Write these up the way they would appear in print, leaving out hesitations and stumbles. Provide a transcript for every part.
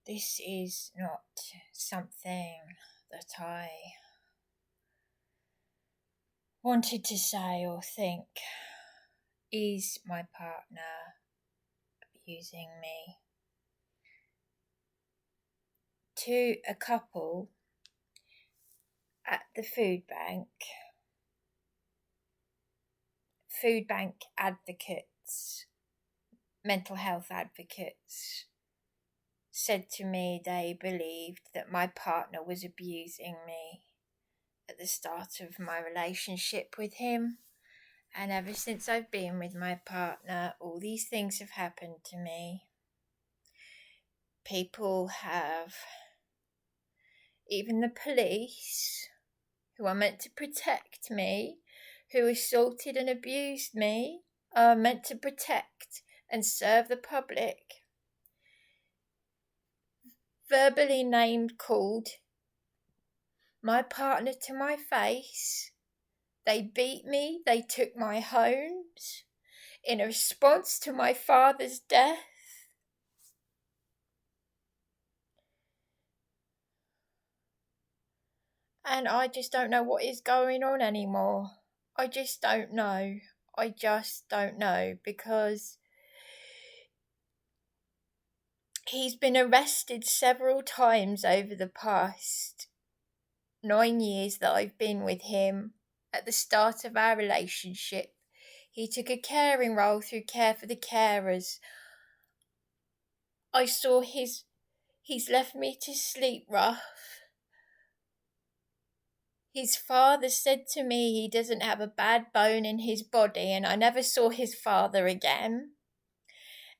This is not something that I wanted to say or think. Is my partner abusing me? To a couple at the food bank advocates, mental health advocates, said to me they believed that my partner was abusing me at the start of my relationship with him. And ever since I've been with my partner, all these things have happened to me. People have, even the police, who are meant to protect me, who assaulted and abused me, are meant to protect and serve the public, verbally called my partner to my face. They beat me, they took my homes in a response to my father's death. And I just don't know what is going on anymore. I just don't know. Because he's been arrested several times over the past 9 years that I've been with him. At the start of our relationship, he took a caring role through Care for the Carers. I saw he's left me to sleep rough. His father said to me he doesn't have a bad bone in his body, and I never saw his father again.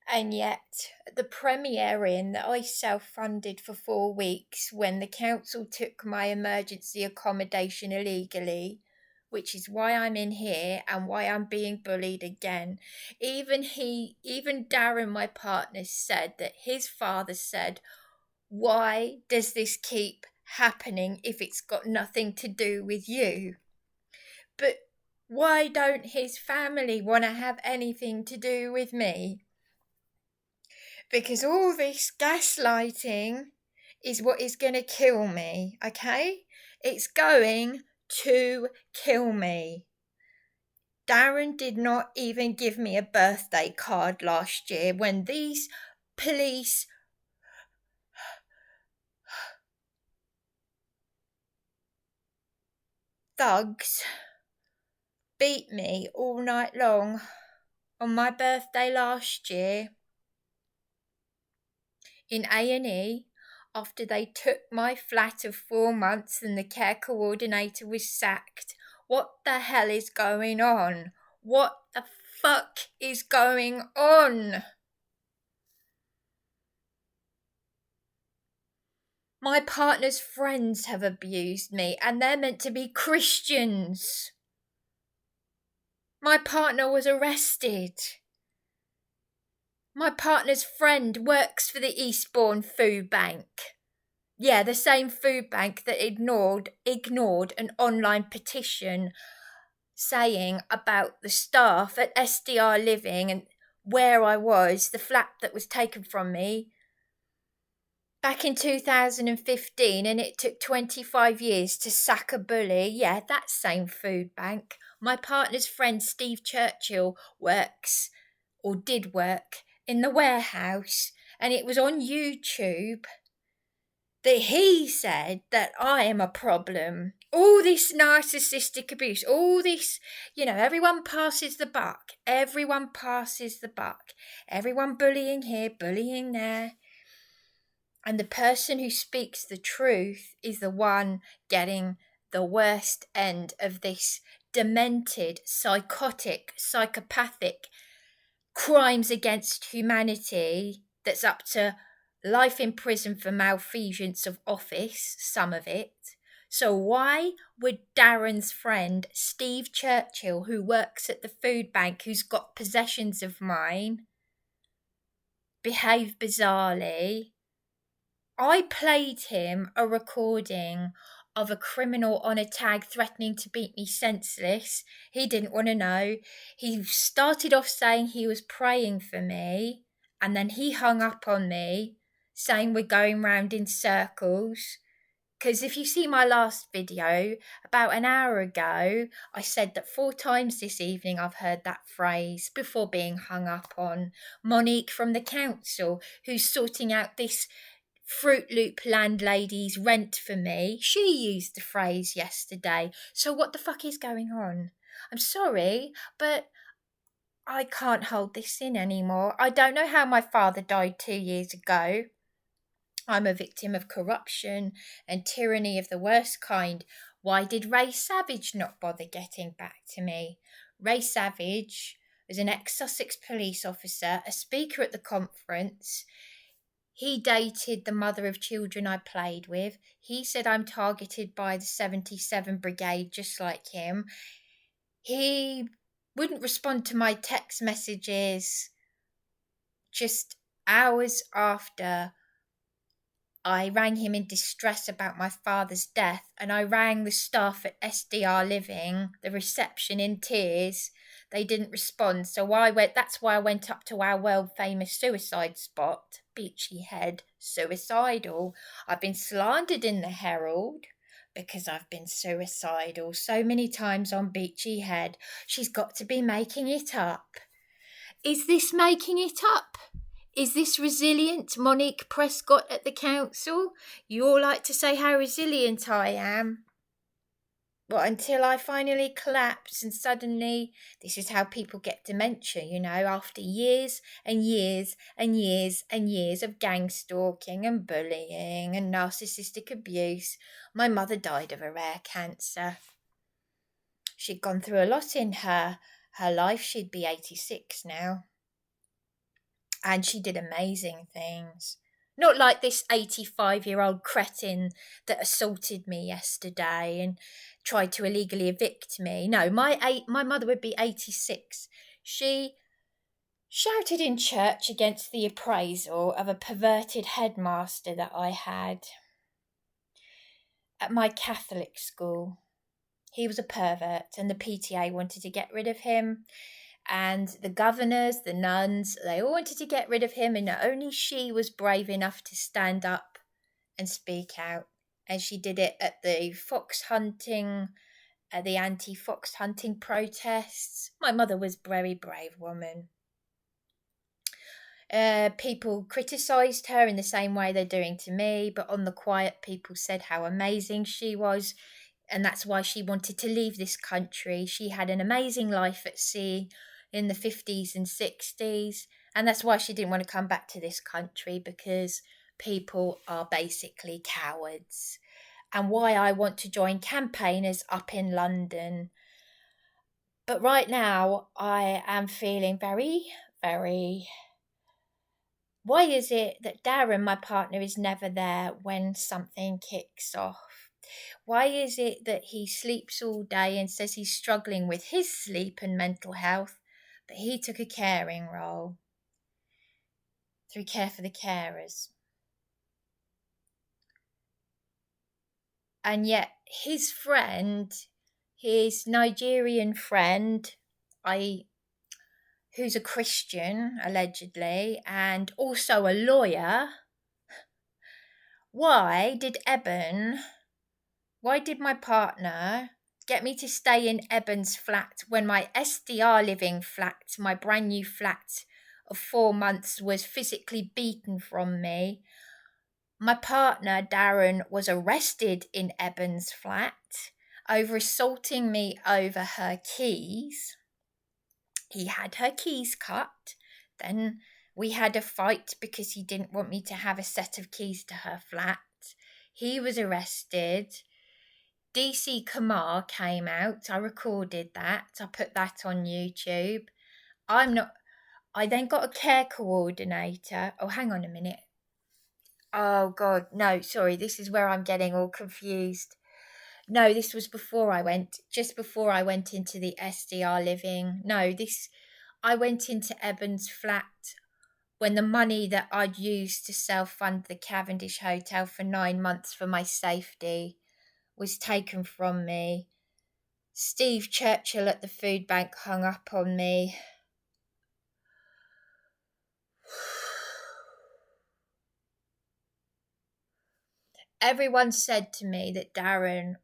And yet, the premiering that I self-funded for 4 weeks when the council took my emergency accommodation illegally, which is why I'm in here and why I'm being bullied again. Even Darren, my partner, said that his father said, "Why does this keep happening if it's got nothing to do with you?" But why don't his family want to have anything to do with me? Because all this gaslighting is what is going to kill me, okay? It's going to kill me. Darren did not even give me a birthday card last year when these police thugs beat me all night long on my birthday last year in A&E after they took my flat of 4 months and the care coordinator was sacked. What the hell is going on? What the fuck is going on? My partner's friends have abused me and they're meant to be Christians. My partner was arrested. My partner's friend works for the Eastbourne Food Bank. Yeah, the same food bank that ignored an online petition saying about the staff at SDR Living and where I was, the flat that was taken from me back in 2015, and it took 25 years to sack a bully. Yeah, that same food bank. My partner's friend Steve Churchill did work in the warehouse, and it was on YouTube that he said that I am a problem. All this narcissistic abuse, all this, everyone passes the buck. Everyone bullying here, bullying there. And the person who speaks the truth is the one getting the worst end of this demented, psychotic, psychopathic crimes against humanity that's up to life in prison for malfeasance of office, some of it. So why would Darren's friend, Steve Churchill, who works at the food bank, who's got possessions of mine, behave bizarrely? I played him a recording of a criminal on a tag threatening to beat me senseless. He didn't want to know. He started off saying he was praying for me, and then he hung up on me, saying we're going round in circles. Because if you see my last video, about an hour ago, I said that 4 times this evening I've heard that phrase before being hung up on. Monique from the council, who's sorting out this FRUITLOOP landlady's rent for me, she used the phrase yesterday. So what the fuck is going on? I'm sorry, but I can't hold this in anymore. I don't know how my father died 2 years ago. I'm a victim of corruption and tyranny of the worst kind. Why did Ray Savage not bother getting back to me? Ray Savage was an ex-Sussex police officer, a speaker at the conference. He dated the mother of children I played with. He said I'm targeted by the 77 Brigade just like him. He wouldn't respond to my text messages just hours after I rang him in distress about my father's death, and I rang the staff at SDR Living, the reception, in tears. They didn't respond, so that's why I went up to our world-famous suicide spot, Beachy Head, suicidal. I've been slandered in the Herald because I've been suicidal so many times on Beachy Head. She's got to be making it up. Is this making it up? Is this resilient, Monique Prescott at the council? You all like to say how resilient I am. Well, until I finally collapse and suddenly, this is how people get dementia, after years and years and years and years of gang stalking and bullying and narcissistic abuse. My mother died of a rare cancer. She'd gone through a lot in her life. She'd be 86 now. And she did amazing things. Not like this 85-year-old cretin that assaulted me yesterday and tried to illegally evict me. No, my mother would be 86. She shouted in church against the appraisal of a perverted headmaster that I had at my Catholic school. He was a pervert and the PTA wanted to get rid of him. And the governors, the nuns, they all wanted to get rid of him, and only she was brave enough to stand up and speak out. And she did it at the the anti-fox hunting protests. My mother was a very brave woman. People criticised her in the same way they're doing to me, but on the quiet, people said how amazing she was. And that's why she wanted to leave this country. She had an amazing life at sea in the 50s and 60s, and that's why she didn't want to come back to this country, because people are basically cowards. And why I want to join campaigners up in London. But right now I am feeling very, very... Why is it that Darren, my partner, is never there when something kicks off? Why is it that he sleeps all day and says he's struggling with his sleep and mental health, but he took a caring role through Care for the Carers? And yet his friend, his Nigerian friend, who's a Christian, allegedly, and also a lawyer, why did my partner get me to stay in EBUN'S flat when my SDR living flat, my brand new flat of 4 months, was physically beaten from me? My partner, Darren, was arrested in EBUN'S flat over assaulting me over her keys. He had her keys cut. Then we had a fight because he didn't want me to have a set of keys to her flat. He was arrested. DC Kamar came out. I recorded that. I put that on YouTube. I then got a care coordinator. Oh, hang on a minute. Oh, God. No, sorry. This is where I'm getting all confused. No, this was just before I went into the SDR living. No, I went into EBUN'S flat when the money that I'd used to self-fund the Cavendish Hotel for 9 months for my safety was taken from me. Steve Churchill at the food bank hung up on me. everyone said to me that Darren,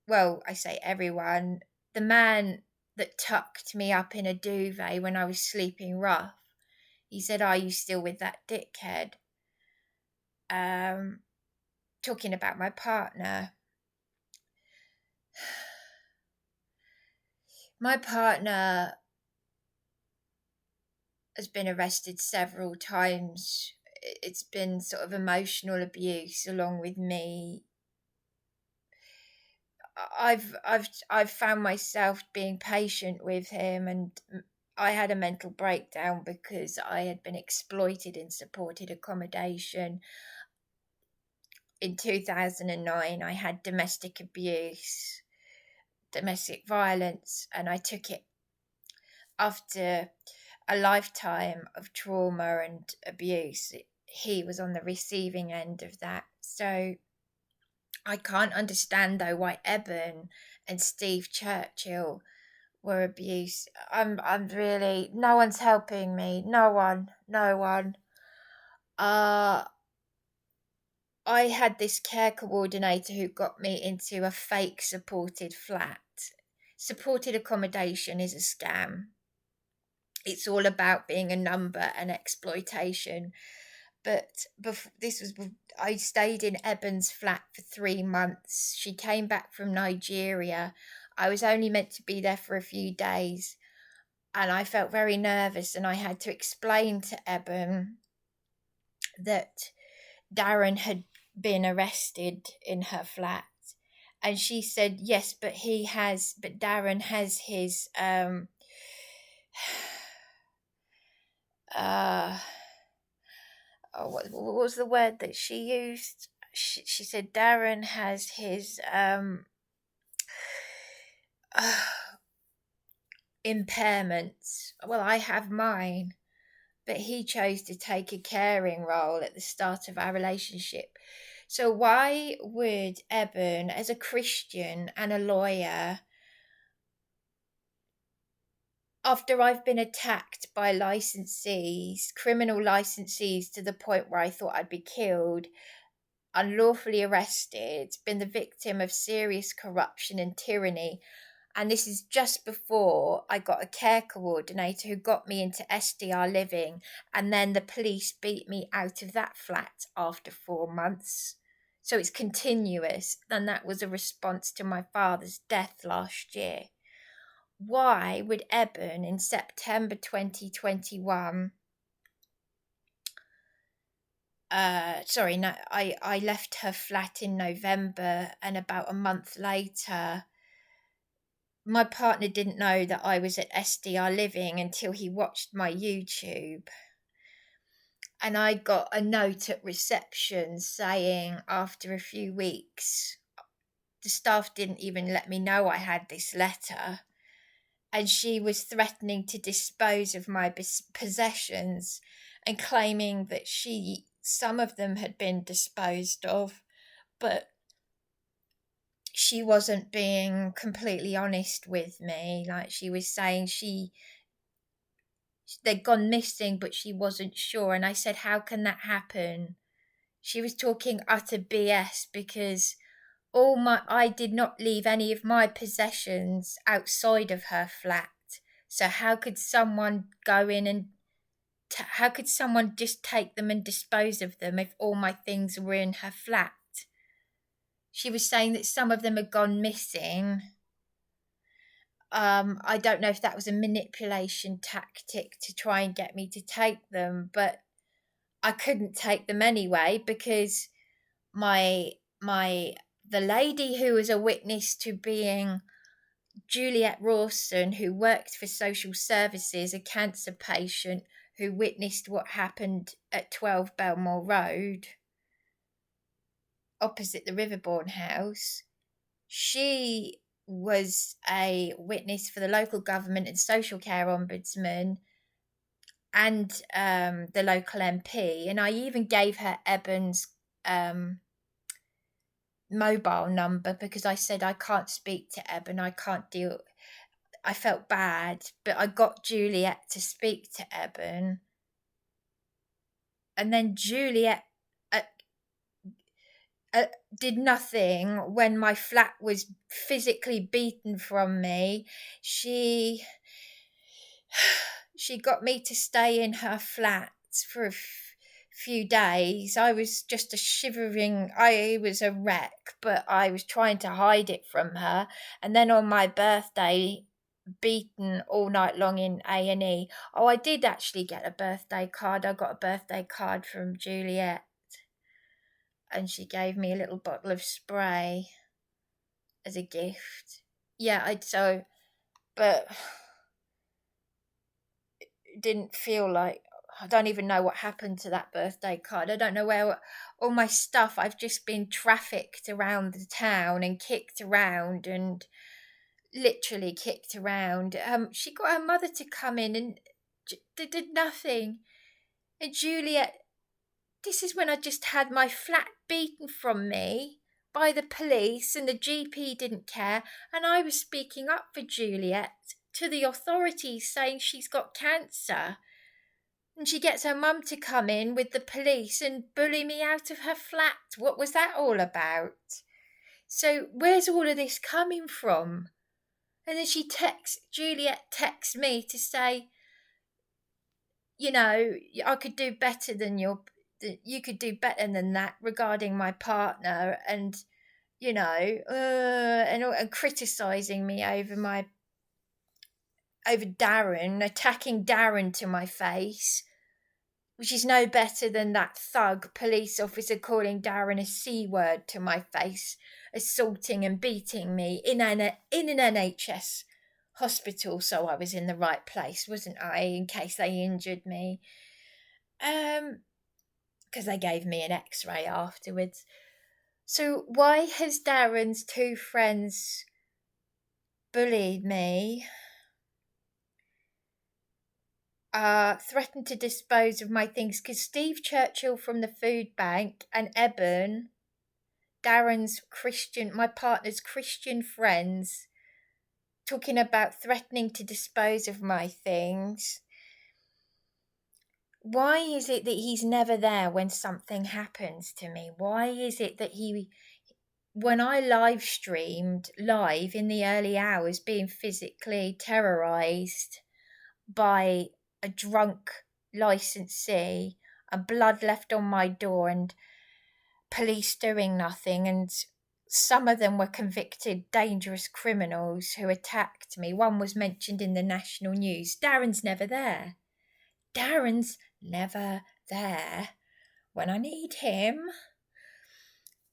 well, I say everyone, the man that tucked me up in a duvet when I was sleeping rough, he said, "Are you still with that dickhead?" Talking about my partner. My partner has been arrested several times. It's been sort of emotional abuse along with me. I've found myself being patient with him, and I had a mental breakdown because I had been exploited in supported accommodation. In 2009, I had domestic abuse, domestic violence, and I took it after a lifetime of trauma and abuse. He was on the receiving end of that. So I can't understand, though, why Eben and Steve Churchill were abused. I'm really, no one's helping me. No one. I had this care coordinator who got me into a fake supported flat. Supported accommodation is a scam. It's all about being a number and exploitation. But I stayed in EBUN'S flat for 3 months. She came back from Nigeria. I was only meant to be there for a few days, and I felt very nervous, and I had to explain to Eben that Darren had been arrested in her flat. And she said, yes, but Darren has his what was the word that she used? She said Darren has his impairments. Well, I have mine, but he chose to take a caring role at the start of our relationship. So why would Eben, as a Christian and a lawyer, after I've been attacked by licensees, criminal licensees, to the point where I thought I'd be killed, unlawfully arrested, been the victim of serious corruption and tyranny, and this is just before I got a care coordinator who got me into SDR living, and then the police beat me out of that flat after 4 months. So it's continuous, and that was a response to my father's death last year. Why would Eben in September 2021... I left her flat in November, and about a month later, my partner didn't know that I was at SDR Living until he watched my YouTube. And I got a note at reception saying after a few weeks, the staff didn't even let me know I had this letter, and she was threatening to dispose of my possessions and claiming that some of them had been disposed of, but she wasn't being completely honest with me. Like, she was saying they'd gone missing, but she wasn't sure. And I said, how can that happen? She was talking utter BS, because I did not leave any of my possessions outside of her flat. So how could someone go in and how could someone just take them and dispose of them if all my things were in her flat? She was saying that some of them had gone missing. I don't know if that was a manipulation tactic to try and get me to take them, but I couldn't take them anyway, because the lady who was a witness to being Juliette Rawson, who worked for social services, a cancer patient who witnessed what happened at 12 Belmore Road, opposite the Riverbourne house, she was a witness for the local government and social care ombudsman and the local MP. And I even gave her EBUN'S mobile number, because I said I can't speak to Eben, I can't deal. I felt bad, but I got Juliette to speak to Eben. And then Juliette did nothing when my flat was physically beaten from me. She got me to stay in her flat for a few days. I was just I was a wreck, but I was trying to hide it from her. And then on my birthday, beaten all night long in A&E. Oh, I did actually get a birthday card. I got a birthday card from Juliette, and she gave me a little bottle of spray as a gift. Yeah, but it didn't feel like, I don't even know what happened to that birthday card. I don't know where all my stuff, I've just been trafficked around the town and kicked around, and literally kicked around. She got her mother to come in, and they did nothing. And Juliette, this is when I just had my flat beaten from me by the police, and the GP didn't care, and I was speaking up for Juliette to the authorities, saying she's got cancer. And she gets her mum to come in with the police and bully me out of her flat. What was that all about? So where's all of this coming from? And then Juliette texts me to say, I could do better than you could do better than that regarding my partner, and and criticising me over Darren, attacking Darren to my face, which is no better than that thug police officer calling Darren a C-word to my face, assaulting and beating me in an NHS hospital. So I was in the right place, wasn't I, in case they injured me? Because they gave me an x-ray afterwards. So why has Darren's two friends bullied me? Threatened to dispose of my things, because Steve Churchill from the food bank and Eben, my partner's Christian friends, talking about threatening to dispose of my things. Why is it that he's never there when something happens to me? Why is it that when I live streamed live in the early hours, being physically terrorised by a drunk licensee, and blood left on my door, and police doing nothing, and some of them were convicted dangerous criminals who attacked me. One was mentioned in the national news. Darren's never there. Darren's never there when I need him.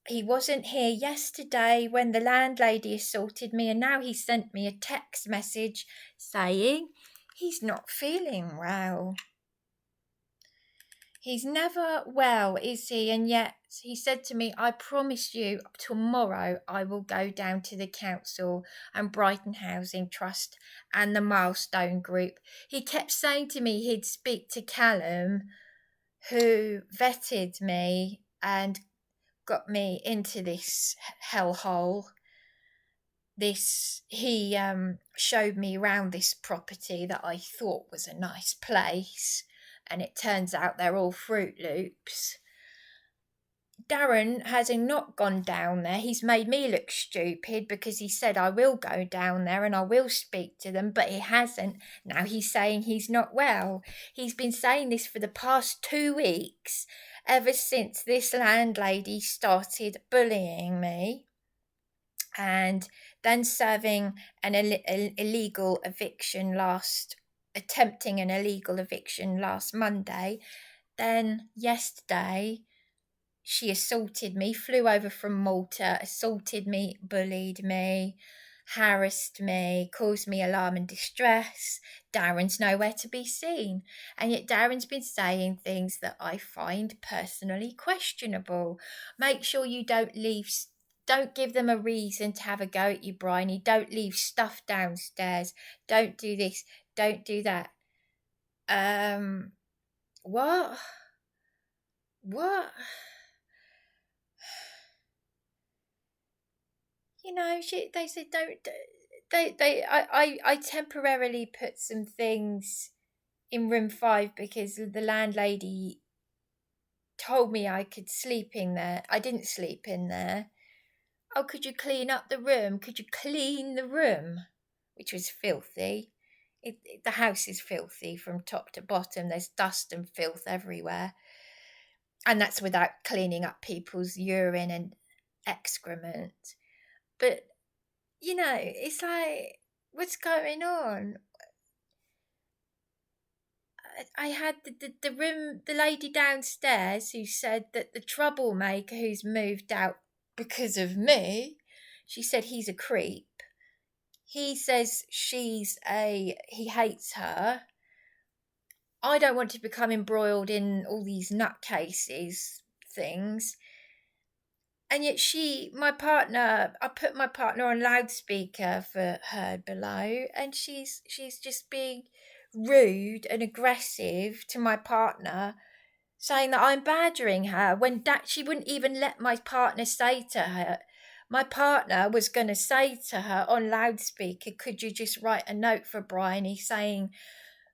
He wasn't here yesterday when the landlady assaulted me, and now he sent me a text message saying he's not feeling well. He's never well, is he? And yet he said to me, I promise you tomorrow I will go down to the council and Brighton Housing Trust and the Milestone Group. He kept saying to me he'd speak to Callum, who vetted me and got me into this hellhole. He showed me around this property that I thought was a nice place, and it turns out they're all Fruit Loops. Darren hasn't not gone down there. He's made me look stupid because he said I will go down there and I will speak to them, but he hasn't. Now he's saying he's not well. He's been saying this for the past 2 weeks, ever since this landlady started bullying me, and then serving attempting an illegal eviction last Monday. Then yesterday she assaulted me, flew over from Malta, assaulted me, bullied me, harassed me, caused me alarm and distress. Darren's nowhere to be seen, and yet Darren's been saying things that I find personally questionable. Make sure you don't give them a reason to have a go at you, Bryony. Don't leave stuff downstairs. Don't do this. Don't do that. What? They said don't. I temporarily put some things in room 5 because the landlady told me I could sleep in there. I didn't sleep in there. Oh, could you clean up the room? Could you clean the room? Which was filthy. The house is filthy from top to bottom. There's dust and filth everywhere. And that's without cleaning up people's urine and excrement. But, you know, it's like, what's going on? I had the lady downstairs who said that the troublemaker who's moved out because of me, she said he's a creep. He says he hates her. I don't want to become embroiled in all these nutcases things. And yet I put my partner on loudspeaker for heard below, and she's just being rude and aggressive to my partner, saying that I'm badgering her when she wouldn't even let my partner say to her. My partner was going to say to her on loudspeaker, could you just write a note for Bryony saying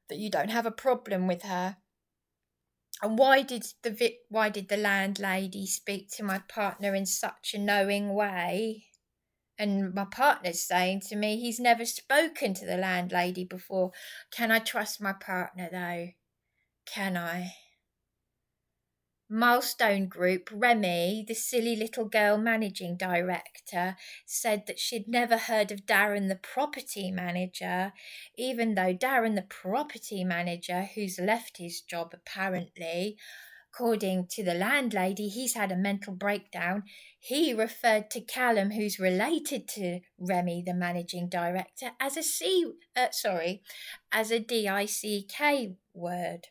that you don't have a problem with her? And why did the landlady speak to my partner in such a knowing way? And my partner's saying to me he's never spoken to the landlady before. Can I trust my partner though? Can I? Milestone Group, Remy, the silly little girl managing director, said that she'd never heard of Darren the property manager, even though Darren the property manager, who's left his job apparently, according to the landlady, he's had a mental breakdown. He referred to Callum, who's related to Remy, the managing director, as a DICK word,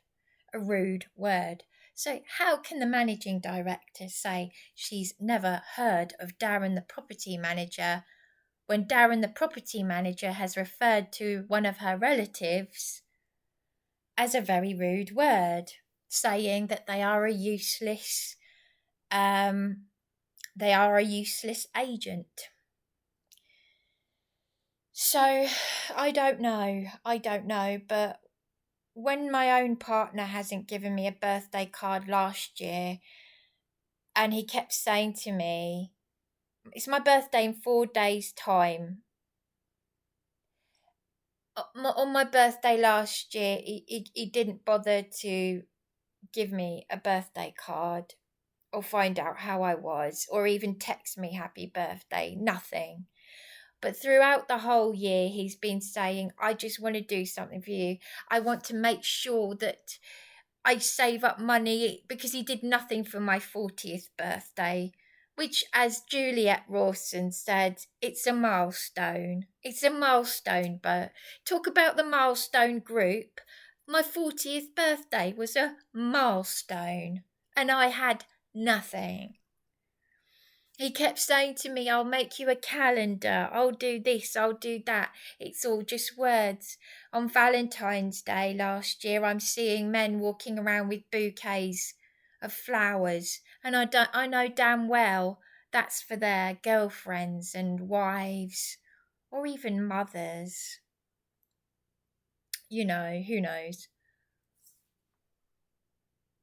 a rude word. So how can the managing director say she's never heard of Darren the property manager when Darren the property manager has referred to one of her relatives as a very rude word, saying that they are a useless agent? So I don't know, but when my own partner hasn't given me a birthday card last year, and he kept saying to me, it's my birthday in 4 days' time. On my birthday last year, he didn't bother to give me a birthday card or find out how I was or even text me happy birthday, nothing. But throughout the whole year, he's been saying, I just want to do something for you. I want to make sure that I save up money, because he did nothing for my 40th birthday, which, as Juliette Rawson said, it's a milestone. It's a milestone, but talk about the milestone group. My 40th birthday was a milestone, and I had nothing. He kept saying to me, I'll make you a calendar, I'll do this, I'll do that. It's all just words. On Valentine's Day last year, I'm seeing men walking around with bouquets of flowers, and I know damn well that's for their girlfriends and wives, or even mothers. You know, who knows?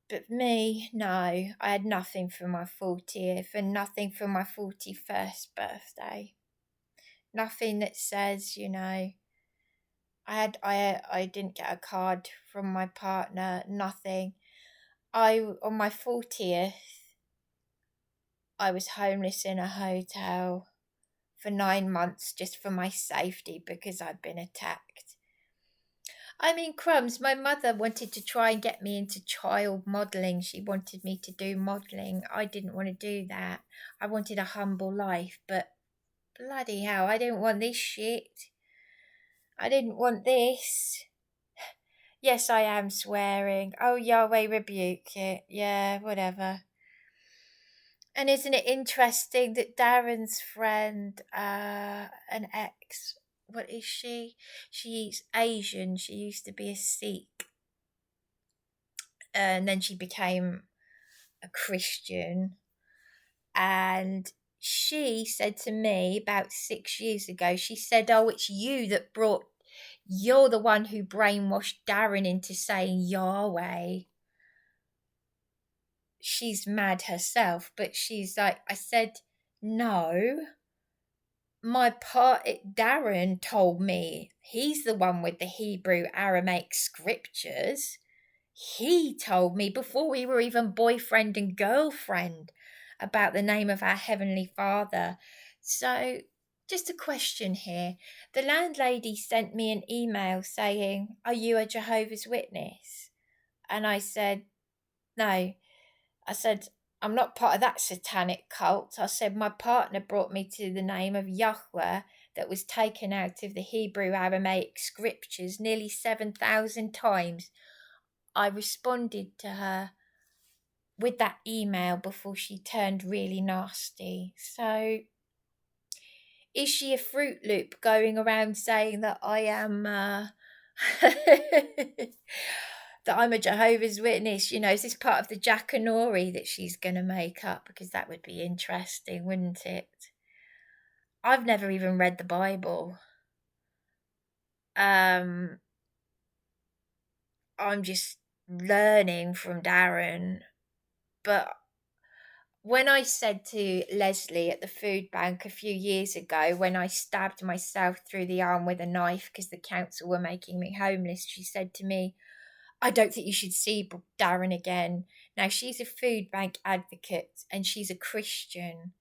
But me, no, I had nothing for my 40th and nothing for my 41st birthday. Nothing that says, you know, I didn't get a card from my partner, nothing. On my 40th, I was homeless in a hotel for 9 months just for my safety because I'd been attacked. I mean, crumbs, my mother wanted to try and get me into child modelling. She wanted me to do modelling. I didn't want to do that. I wanted a humble life, but bloody hell, I didn't want this shit. I didn't want this. Yes, I am swearing. Oh, Yahweh rebuke it. Yeah, whatever. And isn't it interesting that Darren's friend, an ex, what is she? She's Asian. She used to be a Sikh. And then she became a Christian. And she said to me about 6 years ago, she said, oh, it's you're the one who brainwashed Darren into saying Yahweh. she's mad herself, but she's like, I said, no, Darren told me, he's the one with the Hebrew Aramaic scriptures. He told me before we were even boyfriend and girlfriend about the name of our Heavenly Father. So, just a question here. The landlady sent me an email saying, are you a Jehovah's Witness? And I said, no. I said, I'm not part of that satanic cult. I said, my partner brought me to the name of Yahweh that was taken out of the Hebrew Aramaic scriptures nearly 7,000 times. I responded to her with that email before she turned really nasty. So, is she a Fruit Loop going around saying that I am that I'm a Jehovah's Witness? You know, is this part of the Jackanory that she's going to make up? Because that would be interesting, wouldn't it? I've never even read the Bible. I'm just learning from Darren. But when I said to Leslie at the food bank a few years ago, when I stabbed myself through the arm with a knife because the council were making me homeless, she said to me, I don't think you should see Darren again. Now, she's a food bank advocate and she's a Christian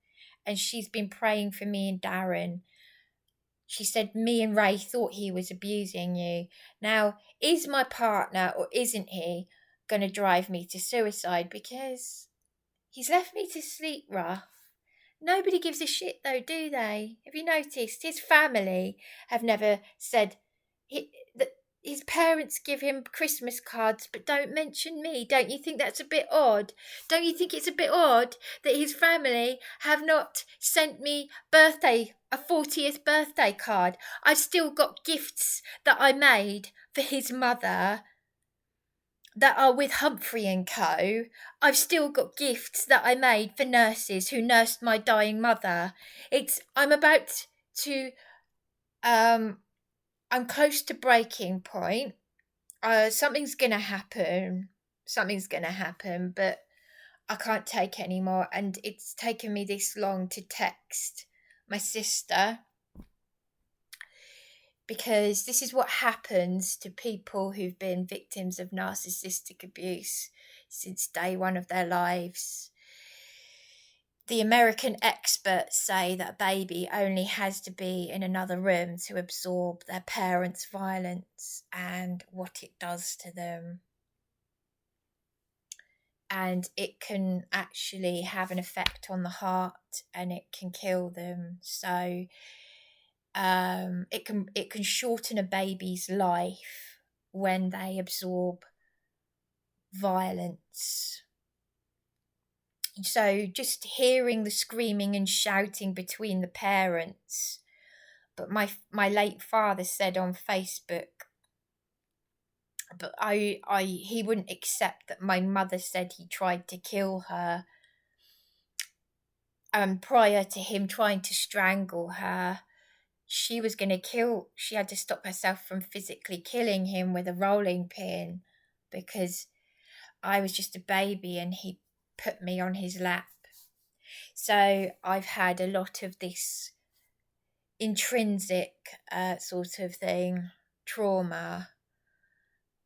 and she's been praying for me and Darren. She said, me and Ray thought he was abusing you. Now, is my partner or isn't he going to drive me to suicide? Because he's left me to sleep rough. Nobody gives a shit though, do they? Have you noticed? His family have never said that his parents give him Christmas cards but don't mention me. Don't you think that's a bit odd? Don't you think it's a bit odd that his family have not sent me a 40th birthday card? I've still got gifts that I made for his mother that are with Humphrey and Co. I've still got gifts that I made for nurses who nursed my dying mother. I'm close to breaking point. Something's going to happen. But I can't take any more. And it's taken me this long to text my sister, because this is what happens to people who've been victims of narcissistic abuse since day one of their lives. The American experts say that a baby only has to be in another room to absorb their parents' violence and what it does to them. And it can actually have an effect on the heart and it can kill them. So it can shorten a baby's life when they absorb violence. So just hearing the screaming and shouting between the parents. But my late father said on Facebook, but he wouldn't accept that my mother said he tried to kill her. Prior to him trying to strangle her, she had to stop herself from physically killing him with a rolling pin because I was just a baby and he put me on his lap. So I've had a lot of this intrinsic sort of thing, trauma,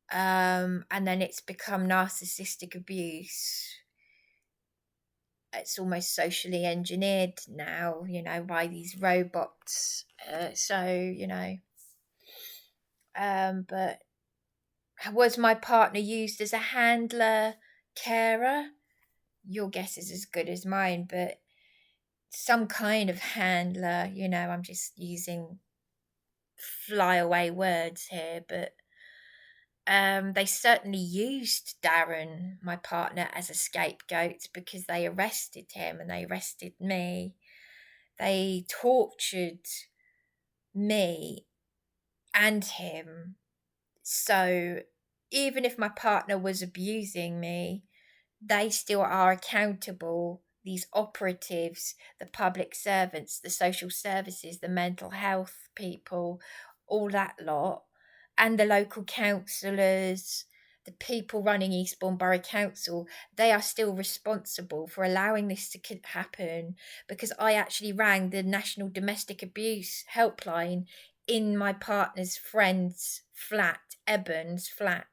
and then it's become narcissistic abuse. It's almost socially engineered now, by these robots. But was my partner used as a handler, carer? Your guess is as good as mine, but some kind of handler, I'm just using flyaway words here, but they certainly used Darren, my partner, as a scapegoat because they arrested him and they arrested me. They tortured me and him. So even if my partner was abusing me, they still are accountable. These operatives, the public servants, the social services, the mental health people, all that lot, and the local councillors, the people running Eastbourne Borough Council, they are still responsible for allowing this to happen, because I actually rang the National Domestic Abuse Helpline in my partner's friend's flat, EBUN'S flat.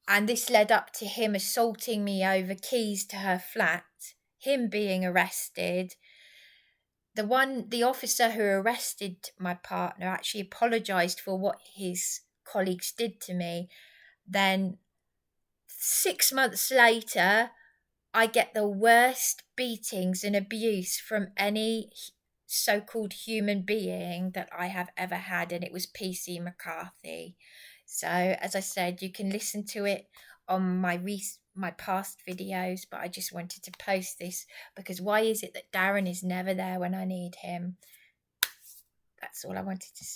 And this led up to him assaulting me over keys to her flat, him being arrested. The officer who arrested my partner actually apologised for what his colleagues did to me. Then 6 months later, I get the worst beatings and abuse from any so-called human being that I have ever had, and it was PC McCarthy. So, as I said, you can listen to it on my past videos, but I just wanted to post this because why is it that Darren is never there when I need him? That's all I wanted to say.